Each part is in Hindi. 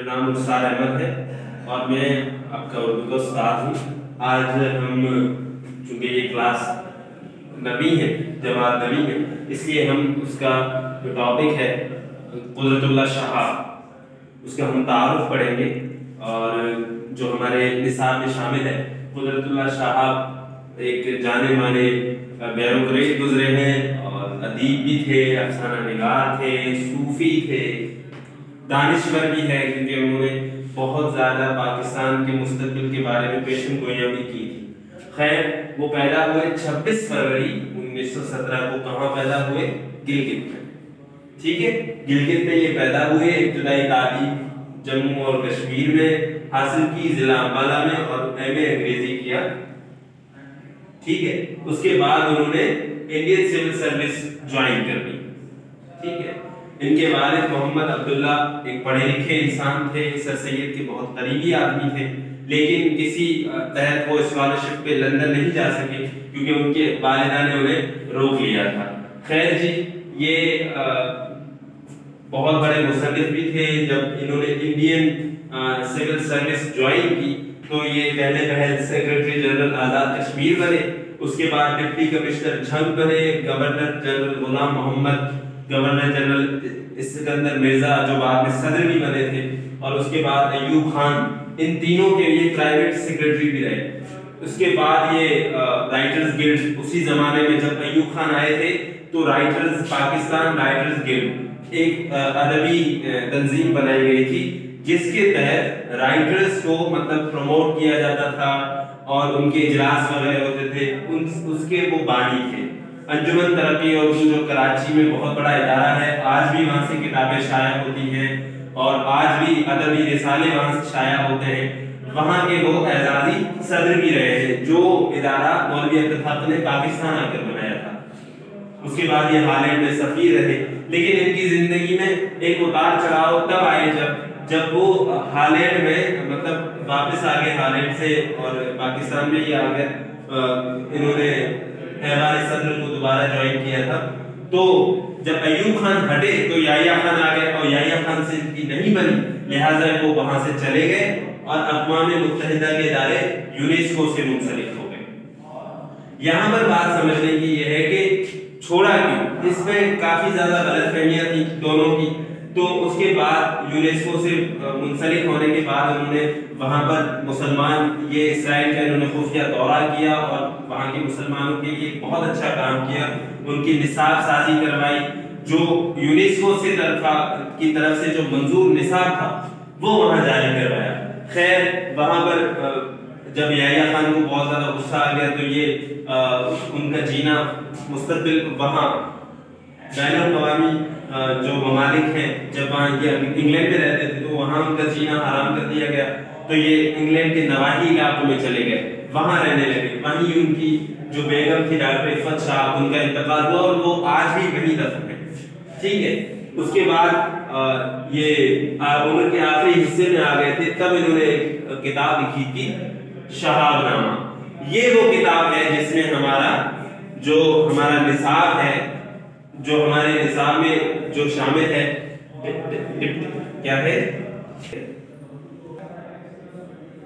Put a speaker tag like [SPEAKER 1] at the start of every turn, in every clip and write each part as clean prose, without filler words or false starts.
[SPEAKER 1] नाम रुखसार अहमद है और मैं आपका उर्दू का उस्ताद हूँ। आज हम चूँकि ये क्लास नवी है, जमात नवी है, इसलिए हम उसका जो टॉपिक है कुदरतुल्लाह शहाब, उसका हम तारुफ पढ़ेंगे। और जो हमारे निसाब में शामिल है, कुदरतुल्लाह शहाब एक जाने माने बैरोक्रेट गुजरे हैं और अदीब भी थे, अफसाना निगार थे, सूफी थे, दानिश्वर भी है, क्योंकि उन्होंने बहुत ज़्यादा पाकिस्तान के मुस्तकबिल के बारे में पेशन गोइयां भी की थी। खैर, वो पैदा हुए 26 फरवरी 1917 को। कहाँ पैदा हुए? गिलगित में। ठीक है, गिलगित में ये पैदा हुए। इब्तदाई तालीम जम्मू और कश्मीर में हासिल की, जिला अम्बाला में, और एमए अंग्रेजी किया। ठीक है, उसके बाद उन्होंने इंडियन सिविल सर्विस ज्वाइन कर ली। ठीक है, इनके वालिद मोहम्मद अब्दुल्ला एक पढ़े लिखे इंसान थे, सर सैयद के बहुत करीबी आदमी थे, लेकिन किसी तहत वो स्कॉलरशिप पे लंदन नहीं जा सके क्योंकि उनके वालिदा ने उन्हें रोक लिया था। खैर जी, ये बहुत बड़े मुसन्निफ भी थे। जब इन्होंने इंडियन सिविल सर्विस ज्वाइन की तो ये पहले सेक्रेटरी जनरल आजाद कश्मीर बने, उसके बाद डिप्टी कमिश्नर झंग बने, गवर्नर जनरल गुलाम मोहम्मद, गवर्नर जनरल सिकंदर मिर्जा जो बाद में सदर भी बने थे, और उसके बाद अयूब खान, इन तीनों के लिए प्राइवेट सेक्रेटरी भी रहे। उसके बाद ये राइटर्स गिल्ड, उसी जमाने में जब अयूब खान आए थे तो पाकिस्तान राइटर्स गिल्ड एक अदबी तंजीम बनाई गई थी, जिसके तहत राइटर्स को मतलब प्रमोट किया जाता था और उनके इजलास वगैरह होते थे। उसके वो बानी थे। अंजुमन तरक्की उर्दू जो कराची में बहुत बड़ा इदारा है, आज भी वहाँ से किताबें शाया होती हैं और आज भी अदबी रिसाले वहाँ से शाया होते हैं। वहाँ के लोग एजाजी सदर भी रहे हैं, जो इदारा मौलवी अब्दुल हक ने पाकिस्तान आकर बनाया था। उसके बाद ये हालैंड में सफीर रहे, लेकिन इनकी जिंदगी में एक उतार चढ़ाव तब आए जब वो हालैंड में मतलब वापस आ गए हालैंड से और पाकिस्तान में ही आ गए। इन्होंने ऐवान सदर को दोबारा ज्वाइन किया था। तो जब अयूब खान हटे तो याह्या खान आ गए और याह्या खान से इनकी नहीं बनी, लिहाजा वो वहां से चले गए और अक़वाम मुत्तहिदा के इदारे यूनेस्को से मुंसलिक हो गए। यहाँ पर बात समझने की यह है कि छोड़ा क्यों, इसमें काफी ज्यादा गलतफहमियां थी दोनों की। तो उसके बाद यूनेस्को से मुंसलिक होने के बाद उन्होंने वहां पर मुसलमान, ये इसराइल का इन्होंने खुफिया दौरा किया और वहां के मुसलमानों के लिए बहुत अच्छा काम किया। उनकी निसाब साजी करवाई, जो यूनेस्को से की तरफ से जो मंजूर निसाब था वो वहां जारी करवाया। खैर, वहां पर जब याह्या खान को बहुत ज्यादा गुस्सा आ गया तो ये उनका जीना मुस्तकिल वहां बैनुल-अक़वामी जो ममालिक हैं, जब वहाँ ये इंग्लैंड में रहते थे तो वहाँ उनका जीना हराम कर दिया गया। तो ये इंग्लैंड के नवाही इलाकों में चले गए, वहाँ रहने लगे। वहीं उनकी जो बेगम थी डॉक्टर इफ़त शाह, उनका इंतकाल हुआ और वो आज भी वहीं दफन है। ठीक है, उसके बाद ये उम्र के आखिरी हिस्से में आ गए थे, तब इन्होंने एक किताब लिखी थी शहाबनामा। ये वो किताब है जिसमें हमारा निसाब है, जो हमारे निसाब में जो शामिल है क्या है।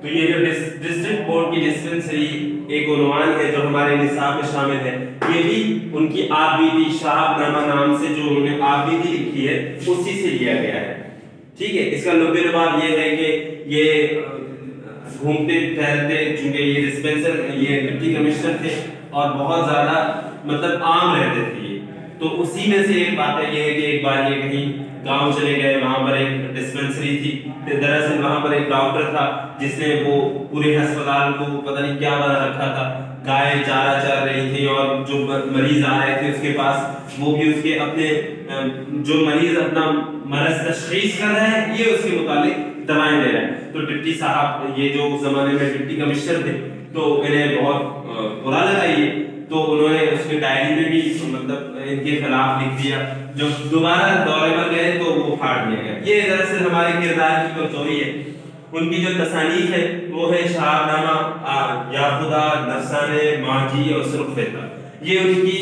[SPEAKER 1] तो ये जो डिस्ट्रिक्ट बोर्ड की डिस्पेंसरी एक उन्वान है जो हमारे निसाब में शामिल है, ये भी उनकी आबिदी शहाबनामा नाम से जो उन्होंने आबिदी लिखी है उसी से लिया गया है। ठीक है, इसका लुब्बे लुबाब ये है कि ये घूमते टहलते, चूंकि ये डिस्पेंसर, ये डिप्टी कमिश्नर थे और बहुत ज्यादा मतलब आम रहते थे, तो उसी में से एक बात है ये है कि एक बार ये कहीं गांव चले गए, वहां पर एक डिस्पेंसरी थी। दरअसल वहां पर एक डॉक्टर था जिसने वो पूरे अस्पताल को पता नहीं क्या बना रखा था, गाय चारा चर रही थी और जो मरीज आ रहे थे उसके पास, वो भी उसके अपने जो मरीज अपना मरज तशखीस कर रहा है ये उसके मुताबिक दवाएं दे रहा है। तो डिप्टी साहब, ये जो उस जमाने में डिप्टी कमिश्नर थे, तो इन्हें बहुत बुरा लगा ये, तो उन्होंने उसके डायरी में भी मतलब इनके खिलाफ लिख दिया। जब दोबारा दौरे पर गए तो वो फाड़ दिया गया। ये दरअसल हमारे किरदार की कमजोरी है। उनकी जो तसानीफ है वो है शहाबनामा, याखुदा, नफसाने, माजी और सुरखफेता। ये उनकी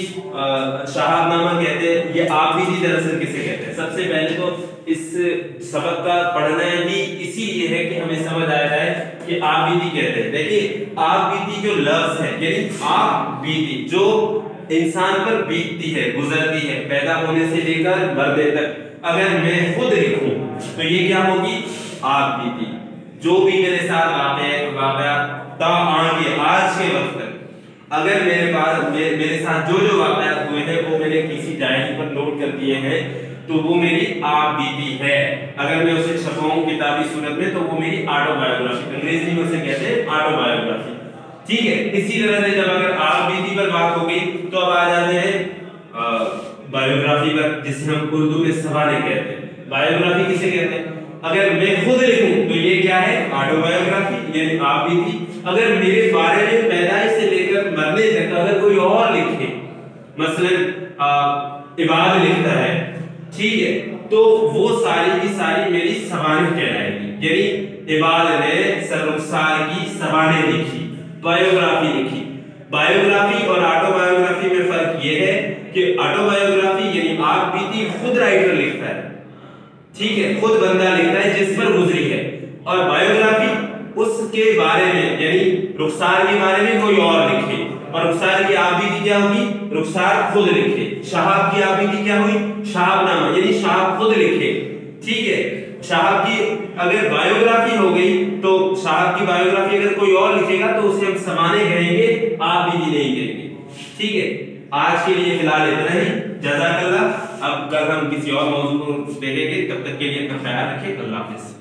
[SPEAKER 1] शहाबनामा कहते हैं। ये आबिदी दरअसल किसे कहते हैं? सबसे पहले तो इस सबक का पढ़ना ही इसीलिए है कि हमें समझ आ जाए कि आप बीती कहते हैं। देखिए आप बीती जो लफ्ज है यानी आप बीती जो इंसान पर बीतती है, गुजरती है, पैदा होने से लेकर मरने तक, अगर मैं खुद लिखूं तो ये क्या होगी? आप बीती। जो भी मेरे साथ वाकया आगे आज के वक्त तक अगर मेरे पास मेरे साथ जो वाकयात हुए हैं वो मैंने किसी डायरी पर नोट कर दिए हैं तो वो मेरी आप बीती है। अगर मैं उसे छपाऊं किताबी सूरत में तो वो मेरी ऑटोबायोग्राफी, अंग्रेजी में उसे कहते हैं ऑटोबायोग्राफी। ठीक है, इसी तरह से जब अगर आप बीती पर बात हो गई तो अब आ जाते हैं बायोग्राफी पर, जिसे हम उर्दू में सवाने कहते हैं। बायोग्राफी किसे कहते हैं? अगर मैं खुद लिखूं तो ये क्या है? ऑटोबायोग्राफी यानी आप बीती। अगर मेरे बारे में पैदाइश से लेकर मरने तक अगर कोई और लिखे, मसलन इबाद लिखता है, ठीक है, तो वो सारी की सारी मेरी सवाने कहलाएगी। यानी इबाद ने सर की सवाने लिखी, बायोग्राफी लिखी। बायोग्राफी और ऑटोबायोग्राफी में फर्क ये है कि ऑटोबायोग्राफी यानी आप बीती खुद राइटर लिखता है, ठीक है, खुद बंदा लिखता है जिस पर गुजरी है, और बायोग्राफी उसके बारे में यानी रुखसार के बारे में कोई और लिखे, और रुखसार की आप बीती क्या होगी? रुखसार खुद लिखे। शाहब की आप बीती क्या हुई? शाहबनामा यानी शाहब खुद लिखे। ठीक है, शाहब की अगर बायोग्राफी हो गई तो शाहब की बायोग्राफी अगर कोई और लिखेगा तो उसे हम समाने कहेंगे, आप बीती नहीं कहेंगे। ठीक है, आज के लिए फिलहाल इतना ही। जज़ाकल्लाह। अब कल हम किसी और मौजू को देखेंगे, तब तक के लिए अपना ख्याल रखें। अल्लाह हाफिज़।